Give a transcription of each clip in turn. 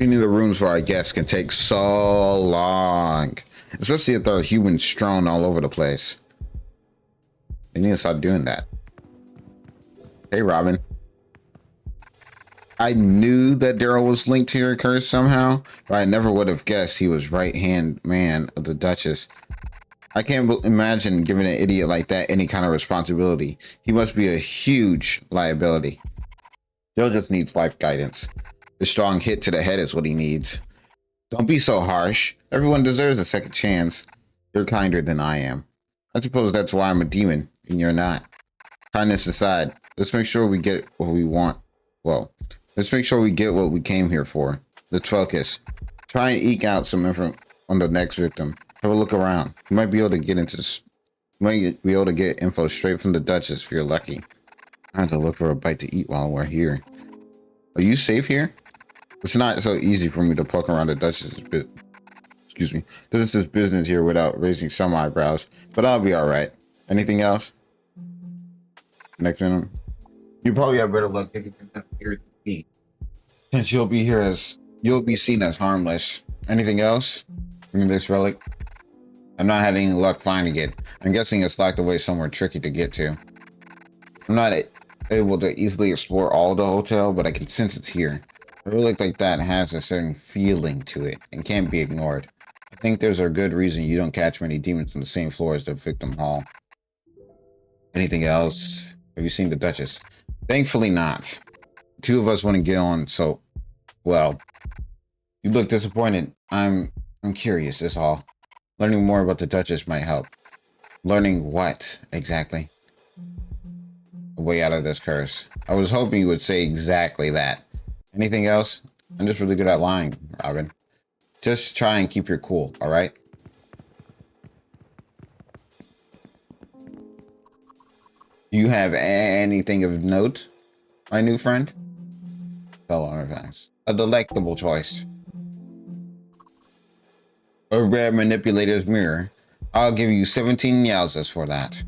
Cleaning the rooms for our guests can take so long, especially if there are humans strewn all over the place. They need to stop doing that. Hey, Robin. I knew that Daryl was linked to your curse somehow, but I never would have guessed he was right-hand man of the Duchess. I can't imagine giving an idiot like that any kind of responsibility. He must be a huge liability. Daryl just needs life guidance. A strong hit to the head is what he needs. Don't be so harsh. Everyone deserves a second chance. You're kinder than I am. I suppose that's why I'm a demon, and you're not. Kindness aside, let's make sure we get what we want. Well, let's make sure we get what we came here for. Let's focus. Try and eke out some info on the next victim. Have a look around. You might be able to get into this. You might be able to get info straight from the Duchess if you're lucky. I have to look for a bite to eat while we're here. Are you safe here? It's not so easy for me to poke around the Duchess's business here without raising some eyebrows, but I'll be all right. Anything else? Next one. You probably have better luck getting here to eat, since you'll be seen as harmless. Anything else? Bring this relic. I'm not having any luck finding it. I'm guessing it's locked away somewhere tricky to get to. I'm not able to easily explore all the hotel, but I can sense it's here. A relic like that has a certain feeling to it and can't be ignored. I think there's a good reason you don't catch many demons on the same floor as the victim hall. Anything else? Have you seen the Duchess? Thankfully not. The two of us want to get on, so... Well, you look disappointed. I'm curious, that's all. Learning more about the Duchess might help. Learning what, exactly? A way out of this curse. I was hoping you would say exactly that. Anything else? I'm just really good at lying, Robin. Just try and keep your cool, alright? Do you have anything of note, my new friend? Fellow artifacts. A delectable choice. A rare manipulator's mirror. I'll give you 17 yowzas for that.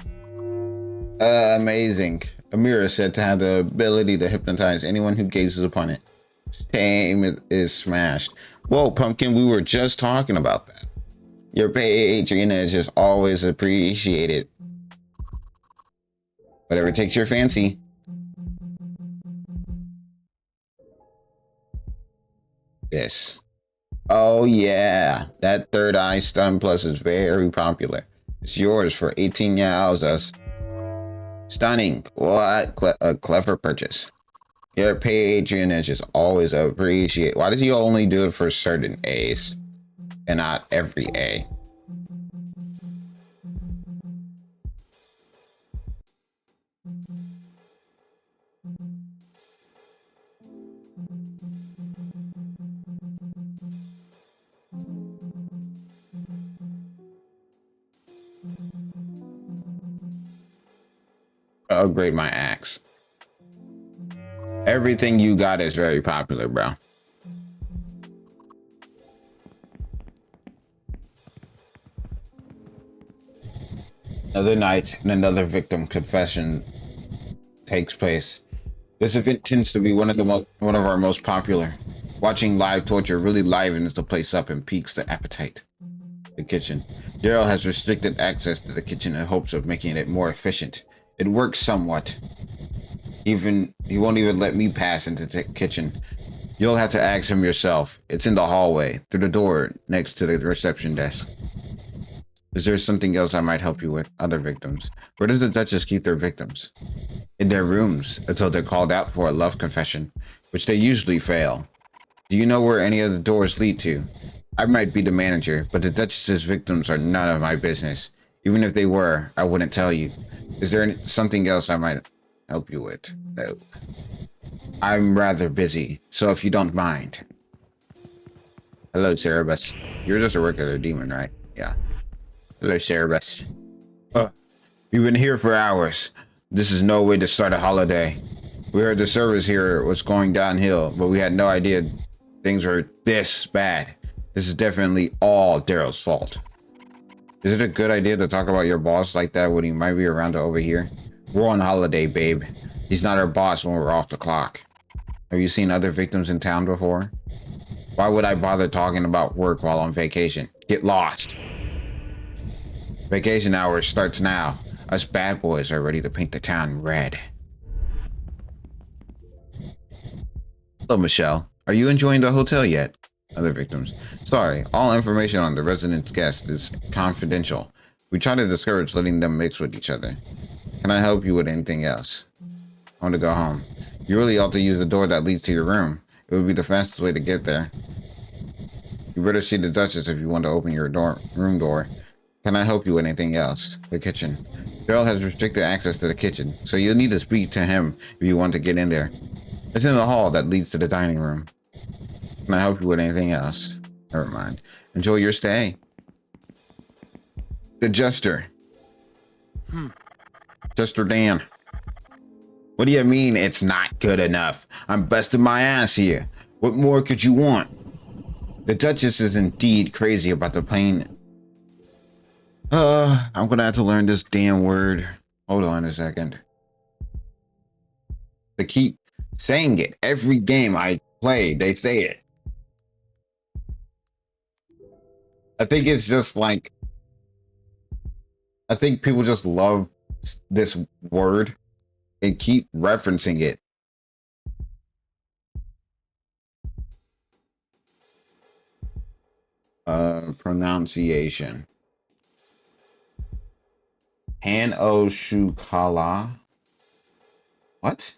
Amazing. A mirror is said to have the ability to hypnotize anyone who gazes upon it. Shame is smashed. Whoa, Pumpkin, we were just talking about that. Your patronage is always appreciated. Whatever takes your fancy. This. Oh yeah, that third eye stun plus is very popular. It's yours for 18 yowzas. Stunning. What a clever purchase. Your patronage is always appreciated. Why does he only do it for certain A's and not every A? Upgrade my axe. Everything you got is very popular, bro. Another night and another victim confession takes place. This event tends to be one of our most popular. Watching live torture really livens the place up and piques the appetite. The kitchen. Daryl has restricted access to the kitchen in hopes of making it more efficient. It works somewhat. He won't even let me pass into the kitchen. You'll have to ask him yourself. It's in the hallway, through the door next to the reception desk. Is there something else I might help you with? Other victims. Where does the Duchess keep their victims? In their rooms, until they're called out for a love confession, which they usually fail. Do you know where any of the doors lead to? I might be the manager, but the Duchess's victims are none of my business. Even if they were, I wouldn't tell you. Is there something else I might help you with? No. I'm rather busy, so if you don't mind. Hello, Cerebus. You're just a regular demon, right? Yeah. Hello, Cerebus. We've been here for hours. This is no way to start a holiday. We heard the service here was going downhill, but we had no idea things were this bad. This is definitely all Daryl's fault. Is it a good idea to talk about your boss like that when he might be around to overhear? We're on holiday, babe. He's not our boss when we're off the clock. Have you seen other victims in town before? Why would I bother talking about work while on vacation? Get lost. Vacation hours starts now. Us bad boys are ready to paint the town red. Hello, Michelle. Are you enjoying the hotel yet? Other victims. Sorry, all information on the resident's guest is confidential. We try to discourage letting them mix with each other. Can I help you with anything else? I want to go home. You really ought to use the door that leads to your room. It would be the fastest way to get there. You better see the Duchess if you want to open your room door. Can I help you with anything else? The kitchen. Daryl has restricted access to the kitchen, so you'll need to speak to him if you want to get in there. It's in the hall that leads to the dining room. Can I help you with anything else? Never mind. Enjoy your stay. The Jester. Jester Dan. What do you mean it's not good enough? I'm busting my ass here. What more could you want? The Duchess is indeed crazy about the plane. I'm gonna have to learn this damn word. Hold on a second. They keep saying it. Every game I play, they say it. I think it's just like, I think people just love this word and keep referencing it. Pronunciation. Chocolat. What?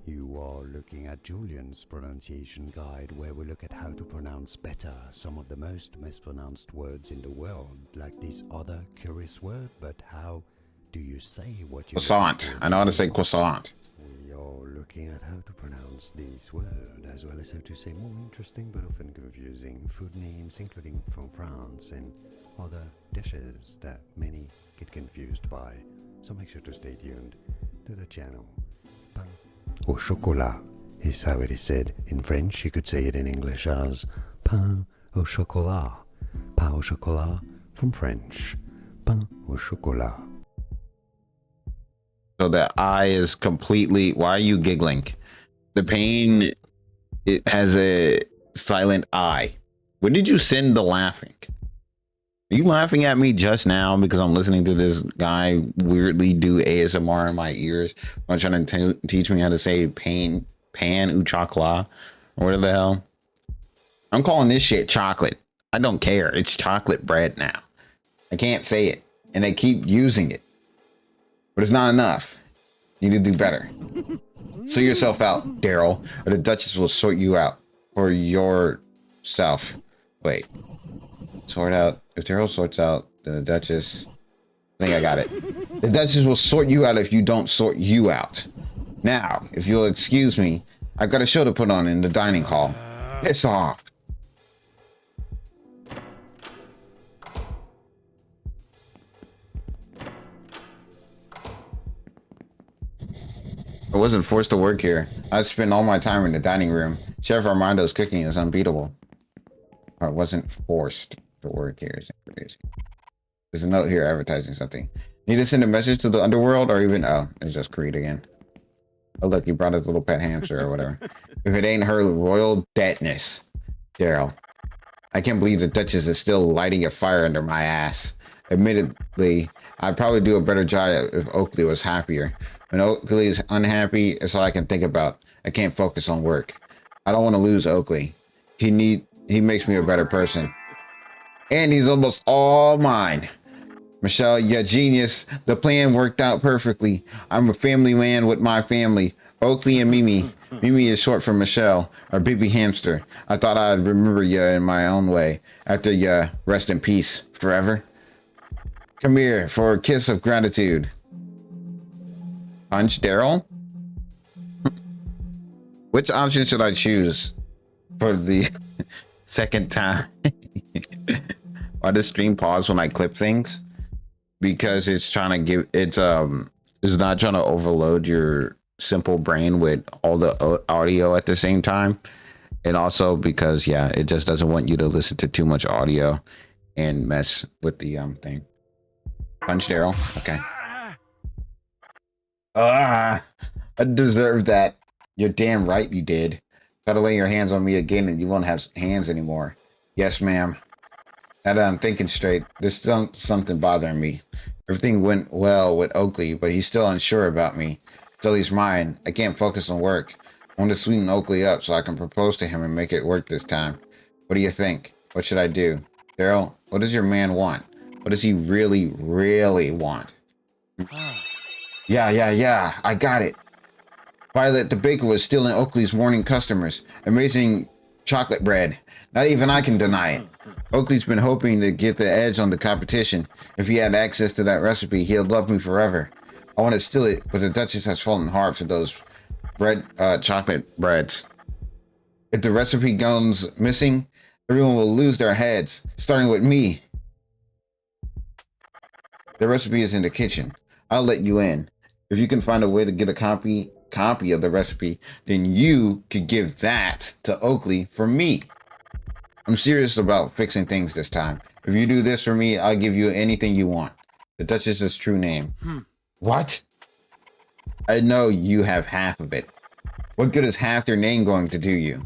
You are looking at Julian's pronunciation guide, where we look at how to pronounce better some of the most mispronounced words in the world, like this other curious word. But how do you say what you croissant? I know how to say croissant. We are looking at how to pronounce this word, as well as how to say more interesting but often confusing food names, including from France and other dishes that many get confused by. So make sure to stay tuned to the channel. Pain au chocolat is how it is said in French. You could say it in English as pain au chocolat. Pain au chocolat from French. Pain au chocolat. So the I is completely. Why are you giggling? The pain. It has a silent I. When did you send the laughing? Are you laughing at me just now because I'm listening to this guy weirdly do ASMR in my ears? I'm trying to teach me how to say pan ou chocolat or whatever the hell. I'm calling this shit chocolate. I don't care. It's chocolate bread now. I can't say it, and they keep using it, but it's not enough. You need to do better. Sort yourself out, Daryl, or the Duchess will sort you out for yourself. Wait. Sort out. If Daryl sorts out, then the Duchess. I think I got it. The Duchess will sort you out if you don't sort you out. Now, if you'll excuse me, I've got a show to put on in the dining hall. Piss off. I wasn't forced to work here. I spent all my time in the dining room. Chef Armando's cooking is unbeatable. I wasn't forced to work here. There's a note here advertising something. Need to send a message to the underworld or even... Oh, it's just Creed again. Oh, look, he brought his little pet hamster or whatever. If it ain't her royal deadness. Daryl. I can't believe the Duchess is still lighting a fire under my ass. Admittedly, I'd probably do a better job if Oakley was happier. When Oakley is unhappy, it's all I can think about. I can't focus on work. I don't want to lose Oakley. He makes me a better person. And he's almost all mine. Michelle, you're genius. The plan worked out perfectly. I'm a family man with my family. Oakley and Mimi. Mimi is short for Michelle, our baby hamster. I thought I'd remember you in my own way. After you rest in peace forever. Come here for a kiss of gratitude. Punch Daryl? Which option should I choose for the second time? Why does stream pause when I clip things? Because it's trying to give it's not trying to overload your simple brain with all the audio at the same time. And also because it just doesn't want you to listen to too much audio and mess with the thing. Punch Daryl. Okay. I deserve that. You're damn right you did. Try to lay your hands on me again and you won't have hands anymore. Yes, ma'am. Now that I'm thinking straight, there's still something bothering me. Everything went well with Oakley, but he's still unsure about me. Still he's mine. I can't focus on work. I want to sweeten Oakley up so I can propose to him and make it work this time. What do you think? What should I do? Daryl, what does your man want? What does he really, really want? Yeah. I got it. Violet the baker was stealing Oakley's morning customers. Amazing chocolate bread. Not even I can deny it. Oakley's been hoping to get the edge on the competition. If he had access to that recipe, he'd love me forever. I want to steal it, but the Duchess has fallen hard for those chocolate breads. If the recipe goes missing, everyone will lose their heads, starting with me. The recipe is in the kitchen. I'll let you in. If you can find a way to get a copy of the recipe, then you could give that to Oakley for me. I'm serious about fixing things this time. If you do this for me, I'll give you anything you want. The Duchess's true name. What? I know you have half of it. What good is half their name going to do you?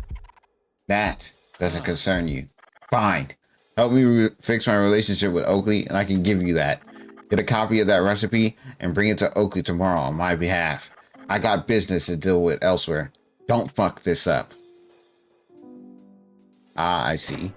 That doesn't concern you. Fine. Help me fix my relationship with Oakley, and I can give you that. Get a copy of that recipe and bring it to Oakley tomorrow on my behalf. I got business to deal with elsewhere. Don't fuck this up. Ah, I see.